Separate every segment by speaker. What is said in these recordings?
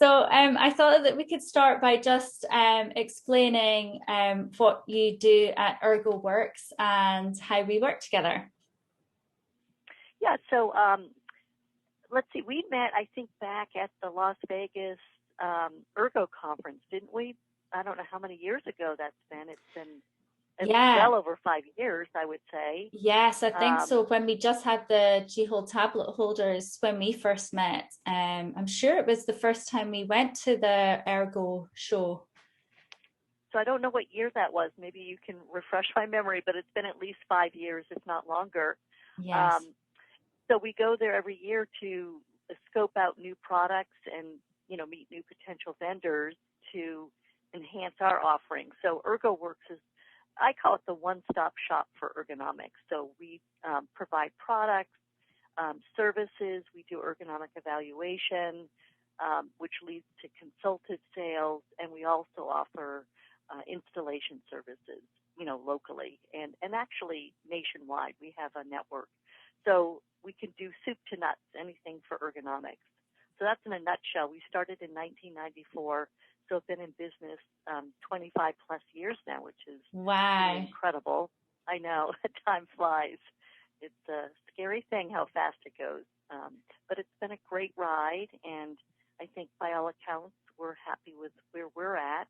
Speaker 1: I thought that we could start by just explaining what you do at ErgoWorks and how we work together.
Speaker 2: Yeah, so let's see. We met, I think, back at the Las Vegas Ergo conference, didn't we? I don't know how many years ago that's been. It's been
Speaker 1: Yeah,
Speaker 2: well over 5 years, I would say.
Speaker 1: yes, I think
Speaker 2: Um,
Speaker 1: so. When we just had the G-Hold tablet holders when we first met, I'm sure it was the first time we went to the Ergo show.
Speaker 2: so I don't know what year that was. Maybe you can refresh my memory, but it's been at least 5 years, if not longer.
Speaker 1: Yes.
Speaker 2: Um, so we go there every year to scope out new products and meet new potential vendors to enhance our offering. So ErgoWorks is, I call it the one-stop shop for ergonomics. So we provide products, services. We do ergonomic evaluation, which leads to consultative sales, and we also offer installation services, locally and actually nationwide. We have a network. So we can do soup to nuts, anything for ergonomics. So that's in a nutshell. We started in 1994, so I've been in business 25 plus years now, which is pretty
Speaker 1: Wow.
Speaker 2: incredible. I know, time flies. It's a scary thing how fast it goes. But it's been a great ride, and I think by all accounts, we're happy with where we're at.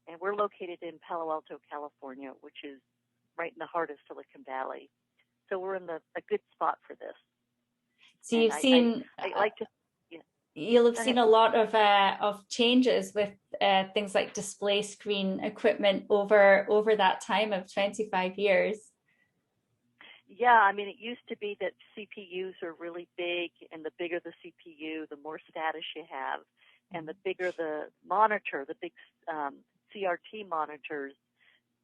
Speaker 2: And we're located in Palo Alto, California, which is right in the heart of Silicon Valley. So we're in a good spot for this.
Speaker 1: So
Speaker 2: And
Speaker 1: you've seen
Speaker 2: I like to, yeah,
Speaker 1: you'll have
Speaker 2: go
Speaker 1: seen
Speaker 2: ahead.
Speaker 1: a lot of changes with things like display screen equipment over that time of 25 years.
Speaker 2: Yeah, I mean, it used to be that CPUs are really big, and the bigger the CPU, the more status you have. And the bigger the monitor, the big CRT monitors,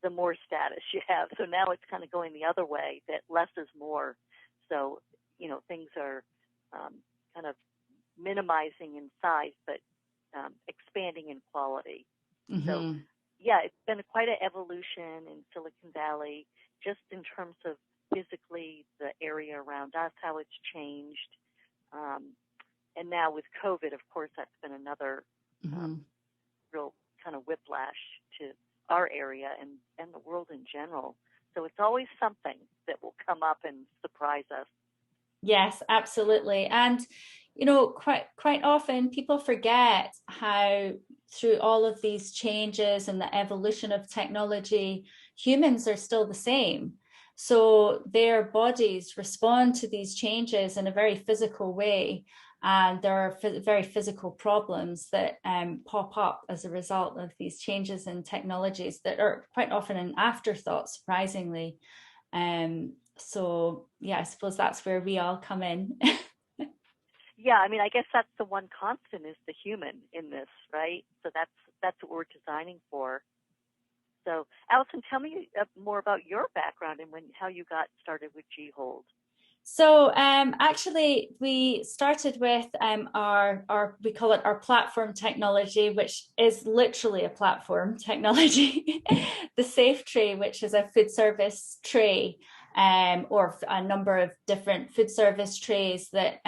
Speaker 2: the more status you have. So now it's kind of going the other way, that less is more. So, things are kind of minimizing in size, but expanding in quality. So,
Speaker 1: Hmm.
Speaker 2: yeah, it's been quite an evolution in Silicon Valley, just in terms of physically the area around us, how it's changed. Um, and now with COVID, of course, that's been another
Speaker 1: Hmm.
Speaker 2: real kind of whiplash to our area and the world in general. So it's always something that will come up and surprise us.
Speaker 1: Yes, absolutely. And quite often people forget how through all of these changes and the evolution of technology, humans are still the same. So their bodies respond to these changes in a very physical way. And there are very physical problems that pop up as a result of these changes in technologies that are quite often an afterthought, surprisingly. So yeah, I suppose that's where we all come in.
Speaker 2: Yeah, I mean, I guess that's the one constant is the human in this, right? So that's what we're designing for. So, Alison, tell me more about your background and how you got started with G-Hold.
Speaker 1: So actually, we started with our we call it our platform technology, which is literally a platform technology. The Safe Tray, which is a food service tray, or a number of different food service trays that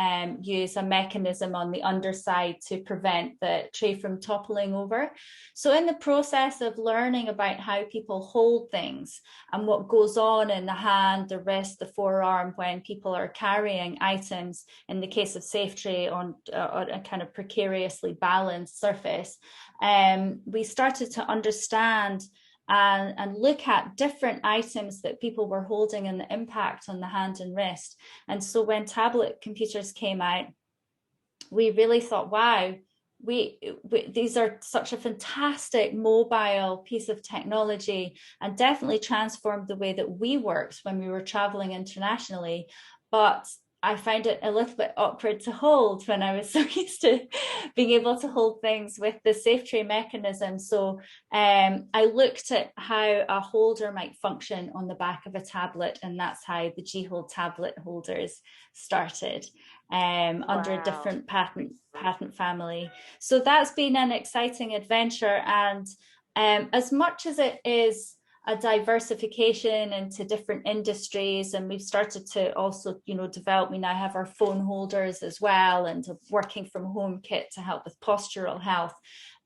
Speaker 1: use a mechanism on the underside to prevent the tray from toppling over. So in the process of learning about how people hold things and what goes on in the hand, the wrist, the forearm when people are carrying items, in the case of Safe Tray, on a kind of precariously balanced surface, we started to understand and look at different items that people were holding and the impact on the hand and wrist. And so when tablet computers came out, we really thought, wow, these are such a fantastic mobile piece of technology and definitely transformed the way that we worked when we were traveling internationally. But I find it a little bit awkward to hold when I was so used to being able to hold things with the safe tray mechanism. So I looked at how a holder might function on the back of a tablet, and that's how the G-Hold tablet holders started, under a
Speaker 2: Wow.
Speaker 1: different patent family. So that's been an exciting adventure. And as much as it is a diversification into different industries, and we've started to also, develop. We now have our phone holders as well, and a working from home kit to help with postural health.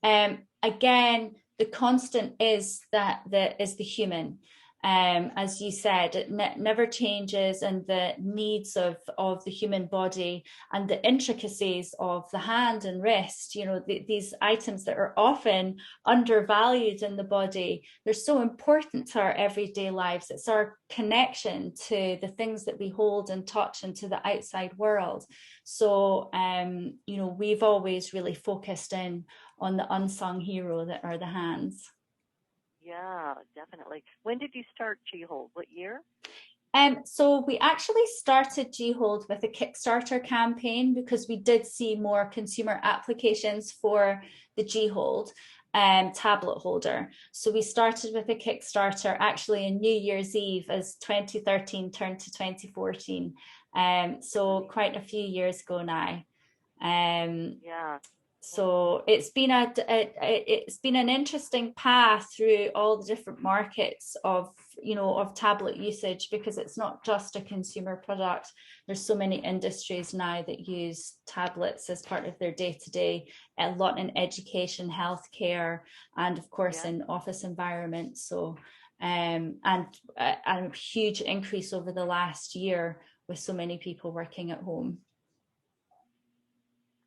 Speaker 1: Again, the constant is the human. As you said, it never changes, and the needs of the human body and the intricacies of the hand and wrist, these items that are often undervalued in the body, they're so important to our everyday lives. It's our connection to the things that we hold and touch and to the outside world. So, we've always really focused in on the unsung hero that are the hands.
Speaker 2: Yeah, definitely. When did you start G-Hold? What year?
Speaker 1: So we actually started G-Hold with a Kickstarter campaign because we did see more consumer applications for the G-Hold tablet holder. So we started with a Kickstarter actually in New Year's Eve as 2013 turned to 2014. So quite a few years ago now.
Speaker 2: Yeah.
Speaker 1: So it's been an interesting path through all the different markets of tablet usage, because it's not just a consumer product. There's so many industries now that use tablets as part of their day-to-day, a lot in education, healthcare, and of course in office environments. So and a huge increase over the last year with so many people working at home.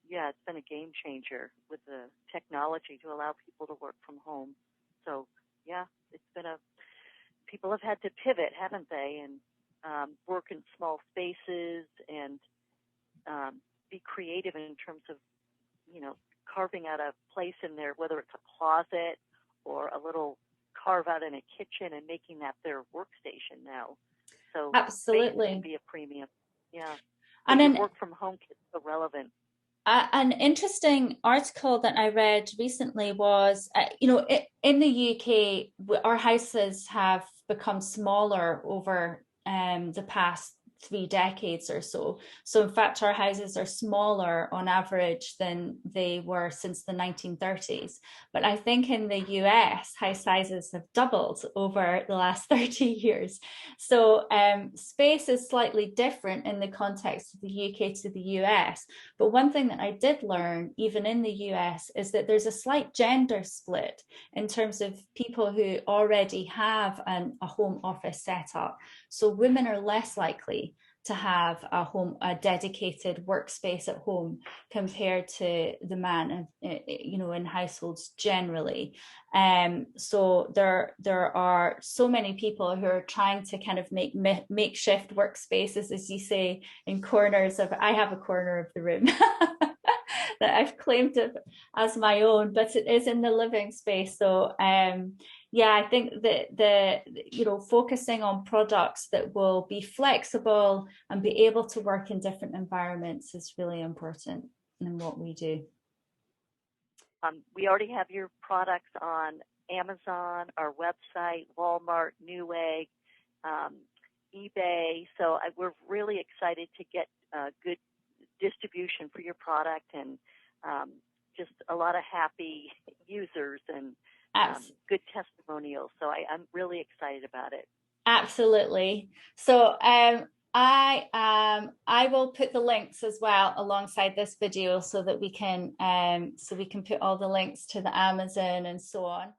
Speaker 2: Yeah, it's been a game changer with the technology to allow people to work from home. So yeah, people have had to pivot, haven't they, and work in small spaces and be creative in terms of, carving out a place in there, whether it's a closet or a little carve out in a kitchen and making that their workstation now. So
Speaker 1: absolutely
Speaker 2: space can be a premium. Yeah. So
Speaker 1: and
Speaker 2: your
Speaker 1: then
Speaker 2: work from home kit's so relevant.
Speaker 1: an interesting article that I read recently was, in the UK, our houses have become smaller over the past 3 decades or so. So, in fact, our houses are smaller on average than they were since the 1930s. But I think in the US, house sizes have doubled over the last 30 years. So, space is slightly different in the context of the UK to the US. But one thing that I did learn, even in the US, is that there's a slight gender split in terms of people who already have a home office setup. So women are less likely to have a dedicated workspace at home compared to the man, in households generally. So there are so many people who are trying to kind of make makeshift workspaces, as you say, in corners of. I have a corner of the room that I've claimed as my own, but it is in the living space. So yeah, I think that focusing on products that will be flexible and be able to work in different environments is really important in what we do.
Speaker 2: We already have your products on Amazon, our website, Walmart, Newegg, eBay. So we're really excited to get good distribution for your product, and just a lot of happy users and good testimonials. So I'm really excited about it.
Speaker 1: Absolutely. So I will put the links as well alongside this video so that we can put all the links to the Amazon and so on.